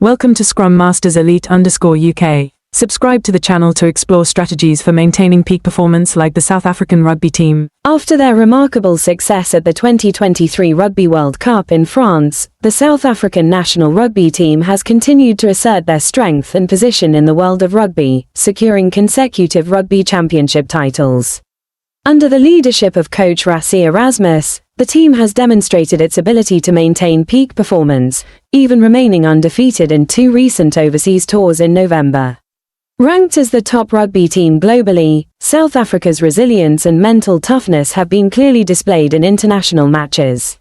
Welcome to Scrum Masters Elite_UK. Subscribe to the channel to explore strategies for maintaining peak performance like the South African rugby team. After their remarkable success at the 2023 Rugby World Cup in France, the South African national rugby team has continued to assert their strength and position in the world of rugby, securing consecutive Rugby Championship titles. Under the leadership of coach Rassie Erasmus, the team has demonstrated its ability to maintain peak performance, even remaining undefeated in two recent overseas tours in November. Ranked as the top rugby team globally, South Africa's resilience and mental toughness have been clearly displayed in international matches,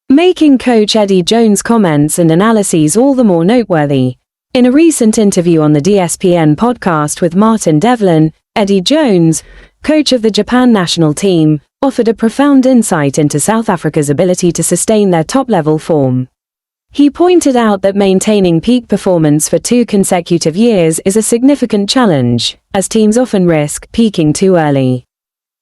making coach Eddie Jones' comments and analyses all the more noteworthy. In a recent interview on the DSPN podcast with Martin Devlin, Eddie Jones, coach of the Japan national team, offered a profound insight into South Africa's ability to sustain their top-level form. He pointed out that maintaining peak performance for 2 consecutive years is a significant challenge, as teams often risk peaking too early.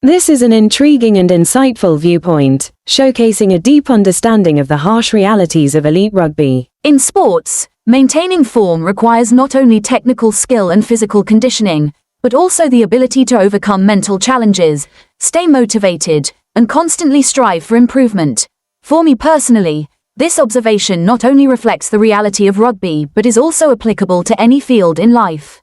This is an intriguing and insightful viewpoint, showcasing a deep understanding of the harsh realities of elite rugby. In sports, maintaining form requires not only technical skill and physical conditioning, but also the ability to overcome mental challenges, stay motivated, and constantly strive for improvement. For me personally, this observation not only reflects the reality of rugby but is also applicable to any field in life.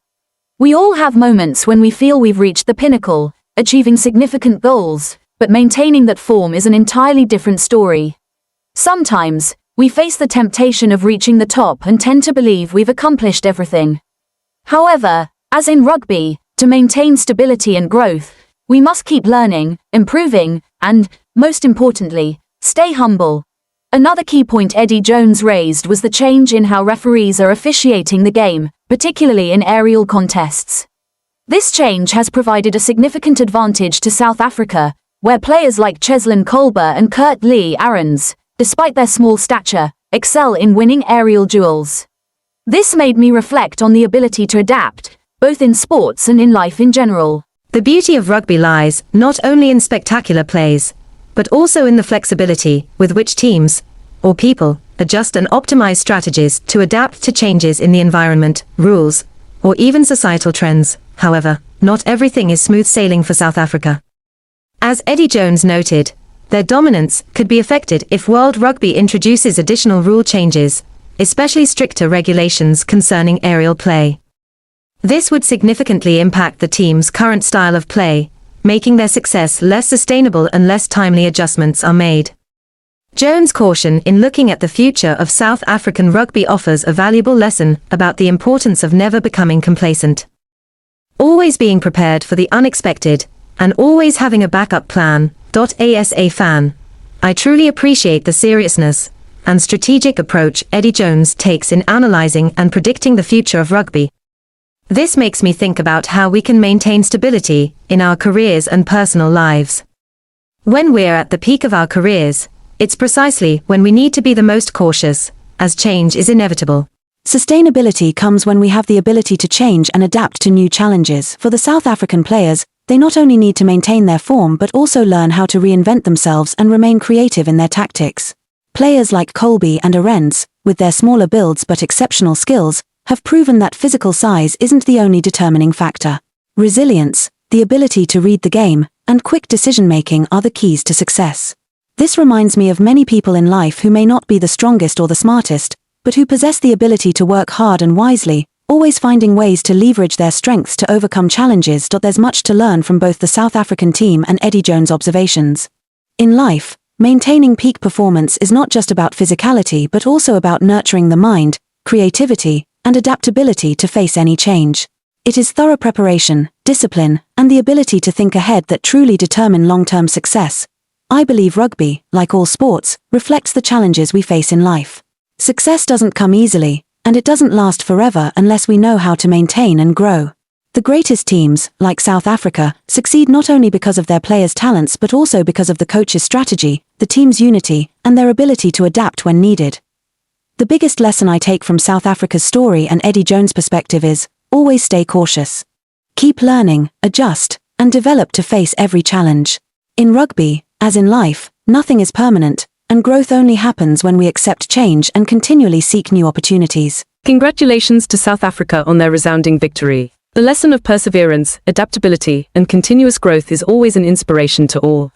We all have moments when we feel we've reached the pinnacle, achieving significant goals, but maintaining that form is an entirely different story. Sometimes, we face the temptation of reaching the top and tend to believe we've accomplished everything. However, as in rugby, to maintain stability and growth, we must keep learning, improving, and, most importantly, stay humble. Another key point Eddie Jones raised was the change in how referees are officiating the game, particularly in aerial contests. This change has provided a significant advantage to South Africa, where players like Cheslin Kolbe and Kurt Lee Arons, despite their small stature, excel in winning aerial duels. This made me reflect on the ability to adapt, both in sports and in life in general. The beauty of rugby lies not only in spectacular plays, but also in the flexibility with which teams, or people, adjust and optimize strategies to adapt to changes in the environment, rules, or even societal trends. However, not everything is smooth sailing for South Africa. As Eddie Jones noted, their dominance could be affected if World Rugby introduces additional rule changes, especially stricter regulations concerning aerial play. This would significantly impact the team's current style of play, making their success less sustainable unless timely adjustments are made. Jones' caution in looking at the future of South African rugby offers a valuable lesson about the importance of never becoming complacent. Always being prepared for the unexpected, and always having a backup plan. ASA fan. I truly appreciate the seriousness and strategic approach Eddie Jones takes in analyzing and predicting the future of rugby. This makes me think about how we can maintain stability in our careers and personal lives. When we're at the peak of our careers, it's precisely when we need to be the most cautious, as change is inevitable. Sustainability comes when we have the ability to change and adapt to new challenges. For the South African players, they not only need to maintain their form but also learn how to reinvent themselves and remain creative in their tactics. Players like Kolbe and Arends, with their smaller builds but exceptional skills, have proven that physical size isn't the only determining factor. Resilience, the ability to read the game, and quick decision-making are the keys to success. This reminds me of many people in life who may not be the strongest or the smartest, but who possess the ability to work hard and wisely, always finding ways to leverage their strengths to overcome challenges. There's much to learn from both the South African team and Eddie Jones' observations. In life, maintaining peak performance is not just about physicality but also about nurturing the mind, creativity, and adaptability to face any change. It is thorough preparation, discipline, and the ability to think ahead that truly determine long-term success. I believe rugby, like all sports, reflects the challenges we face in life. Success doesn't come easily, and it doesn't last forever unless we know how to maintain and grow. The greatest teams, like South Africa, succeed not only because of their players' talents but also because of the coach's strategy, the team's unity, and their ability to adapt when needed. The biggest lesson I take from South Africa's story and Eddie Jones' perspective is, always stay cautious. Keep learning, adjust, and develop to face every challenge. In rugby, as in life, nothing is permanent, and growth only happens when we accept change and continually seek new opportunities. Congratulations to South Africa on their resounding victory. The lesson of perseverance, adaptability, and continuous growth is always an inspiration to all.